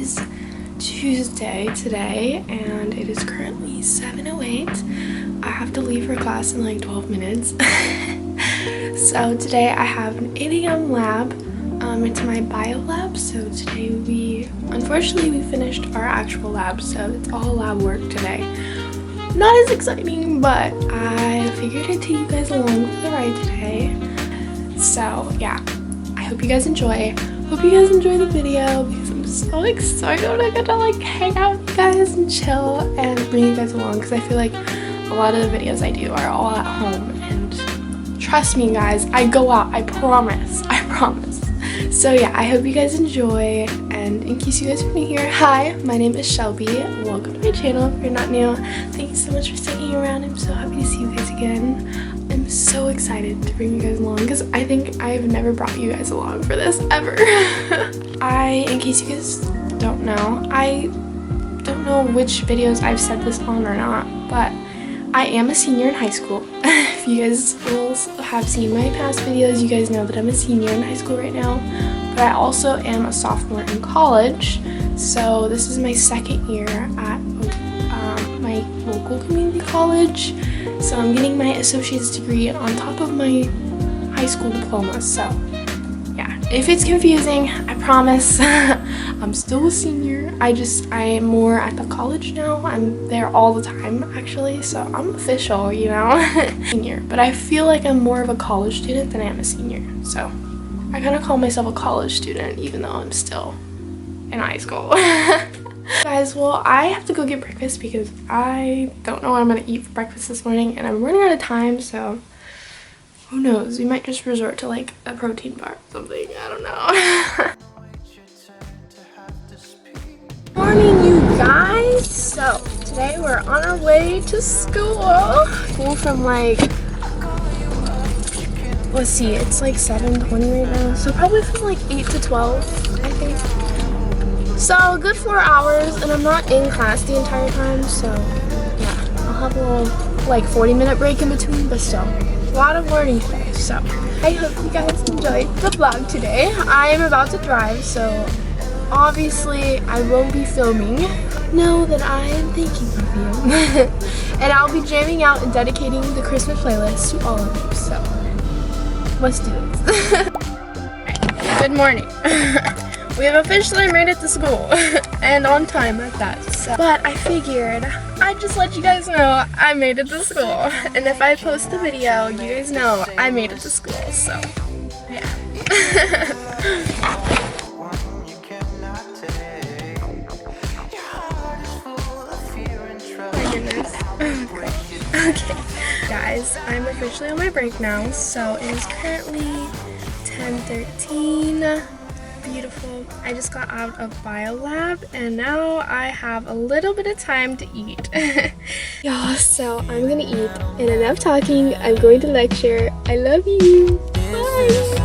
is Tuesday today, and it is currently 7:08. I have to leave for class in like 12 minutes. So today I have an 8 a.m. lab. It's my bio lab. So today unfortunately we finished our actual lab, so it's all lab work today. Not as exciting, but I figured I'd take you guys along for the ride today. So yeah, I hope you guys enjoy. Hope you guys enjoy the video because I'm so excited. I get to like hang out with you guys and chill and bring you guys along, because I feel like a lot of the videos I do are all at home, and trust me guys, I go out, I promise. So yeah, I hope you guys enjoy, and in case you guys are new here, hi, my name is Shelby. Welcome to my channel if you're not new. Thank you so much for sticking around. I'm so happy to see you guys again. I'm so excited to bring you guys along because I think I've never brought you guys along for this ever. In case you guys don't know, I don't know which videos I've said this on or not, but I am a senior in high school. If you guys will have seen my past videos, you guys know that I'm a senior in high school right now, but I also am a sophomore in college. So this is my second year at my local community college. So I'm getting my associate's degree on top of my high school diploma. So yeah, if it's confusing, I promise. I'm still a senior. I am more at the college now. I'm there all the time actually, so I'm official, you know. Senior, but I feel like I'm more of a college student than I am a senior. So I kind of call myself a college student even though I'm still in high school. Guys, well, I have to go get breakfast because I don't know what I'm gonna eat for breakfast this morning, and I'm running out of time, so who knows, we might just resort to like a protein bar or something. I don't know. Morning, you guys. So today we're on our way to school. School from like, let's see, it's like 7:20 right now, so probably from like 8 to 12, I think. So good 4 hours, and I'm not in class the entire time, so yeah, I'll have a little like 40-minute break in between, but still a lot of learning today. So I hope you guys enjoyed the vlog today. I am about to drive, so obviously I won't be filming. Know that I am thinking of you. And I'll be jamming out and dedicating the Christmas playlist to all of you, so let's do this. Good morning. We have officially made it to school, and on time at that. So. But I figured I'd just let you guys know I made it to school, and if I post the video, you guys know I made it to school. So yeah. My goodness. Okay, guys, I'm officially on my break now. So it is currently 10:13. Beautiful. I just got out of bio lab, and now I have a little bit of time to eat. Yeah, so I'm gonna eat, and enough talking. I'm going to lecture. I love you. Bye.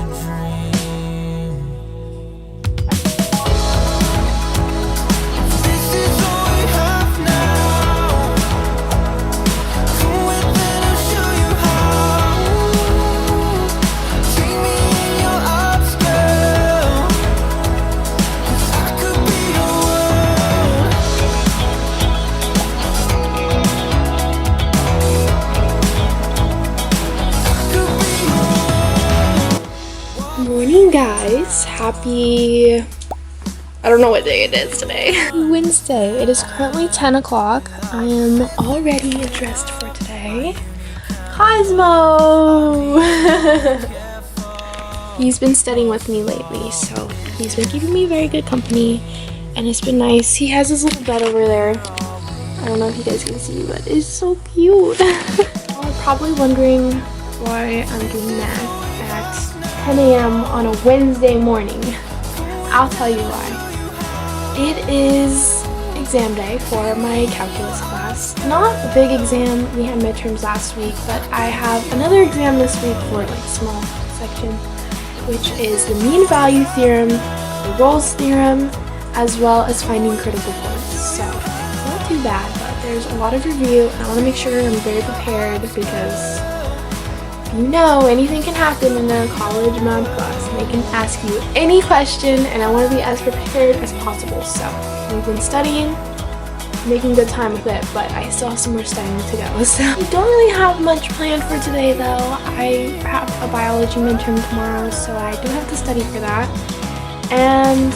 Morning guys, happy, I don't know what day it is today. Wednesday. It is currently 10 o'clock. I am already dressed for today. Cosmo! He's been studying with me lately, so he's been keeping me very good company, and it's been nice. He has his little bed over there. I don't know if you guys can see, but it's so cute. You're probably wondering why I'm doing that at 10 a.m. on a Wednesday morning. I'll tell you why. It is exam day for my calculus class. Not a big exam, we had midterms last week, but I have another exam this week for like a small section, which is the mean value theorem, the Rolle's theorem, as well as finding critical points. So it's not too bad, but there's a lot of review, and I want to make sure I'm very prepared because you know, anything can happen in a college math class. And they can ask you any question, and I want to be as prepared as possible. So we've been studying, making good time with it, but I still have some more studying to go. So I don't really have much planned for today though. I have a biology midterm tomorrow, so I do have to study for that. And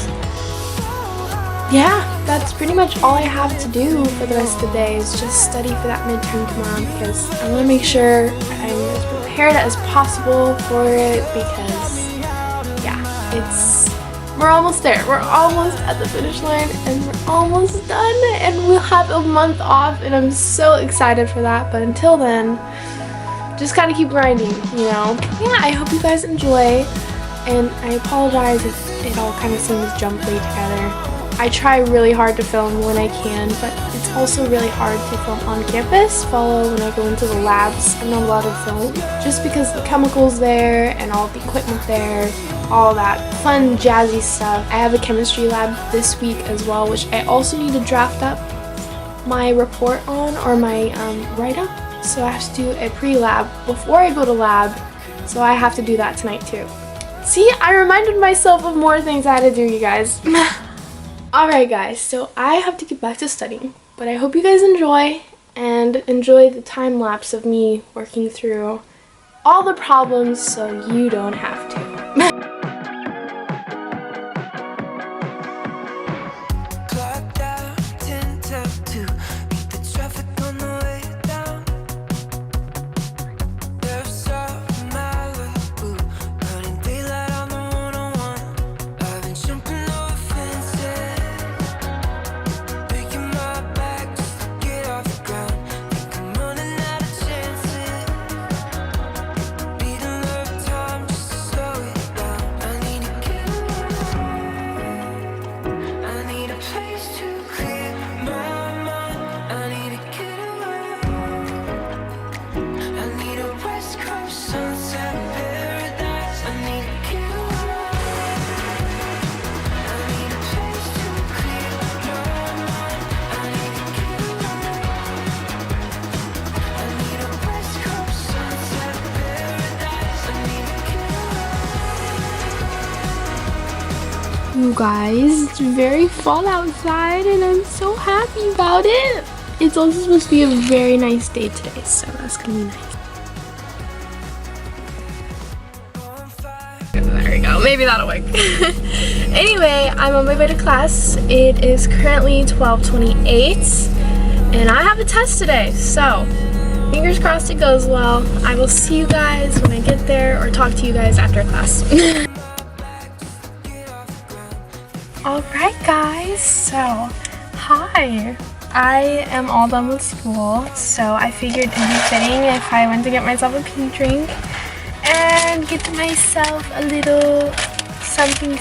yeah, that's pretty much all I have to do for the rest of the day is just study for that midterm tomorrow, because I want to make sure I'm as prepared as possible for it, because yeah, we're almost there. We're almost at the finish line and we're almost done, and we'll have a month off, and I'm so excited for that. But until then, just gotta keep grinding, you know? Yeah, I hope you guys enjoy, and I apologize if it all kind of seems jumpy together. I try really hard to film when I can, but it's also really hard to film on campus. Follow when I go into the labs. I'm not allowed to film just because the chemicals there and all the equipment there, all that fun jazzy stuff. I have a chemistry lab this week as well, which I also need to draft up my report on, or my write-up. So I have to do a pre-lab before I go to lab, so I have to do that tonight too. See, I reminded myself of more things I had to do, you guys. Alright guys, so I have to get back to studying, but I hope you guys enjoy, and enjoy the time lapse of me working through all the problems so you don't have to. You guys, it's very fall outside and I'm so happy about it. It's also supposed to be a very nice day today, so that's gonna be nice. There we go, maybe that'll work. Anyway, I'm on my way to class. It is currently 12:28 and I have a test today, so fingers crossed it goes well. I will see you guys when I get there, or talk to you guys after class. Alright guys, so hi! I am all done with school, so I figured it'd be fitting if I went to get myself a pink drink and get myself a little something,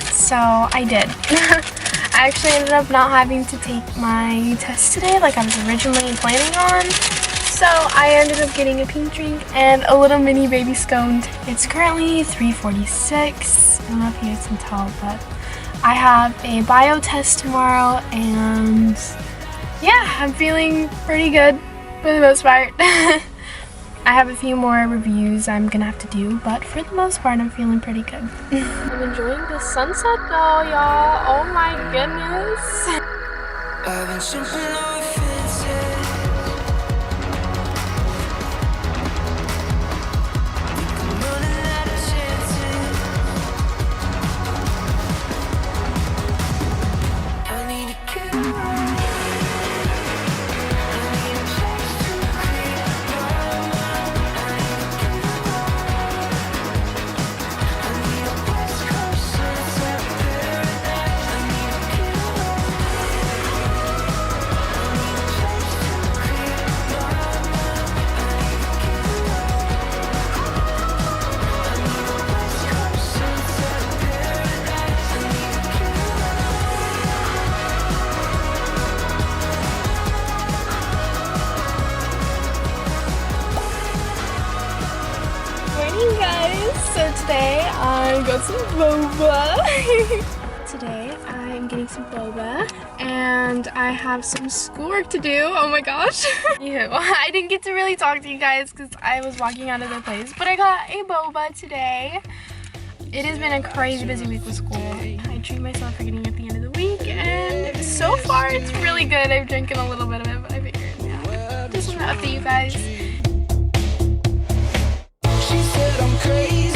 so I did. I actually ended up not having to take my test today like I was originally planning on, so I ended up getting a pink drink and a little mini baby scone. It's currently 3:46, I don't know if you guys can tell, but I have a bio test tomorrow, and yeah, I'm feeling pretty good for the most part. I have a few more reviews I'm gonna have to do, but for the most part, I'm feeling pretty good. I'm enjoying the sunset though, y'all. Oh my goodness. I've been jumping over fences. So today I got some boba. Today I'm getting getting some boba, and I have some schoolwork to do. Oh my gosh. Ew. I didn't get to really talk to you guys because I was walking out of the place, but I got a boba today. It has been a crazy busy week with school. I treat myself for getting at the end of the week, and so far it's really good. I've drinking a little bit of it, but I figured, yeah, just want to update you guys. She said I'm crazy.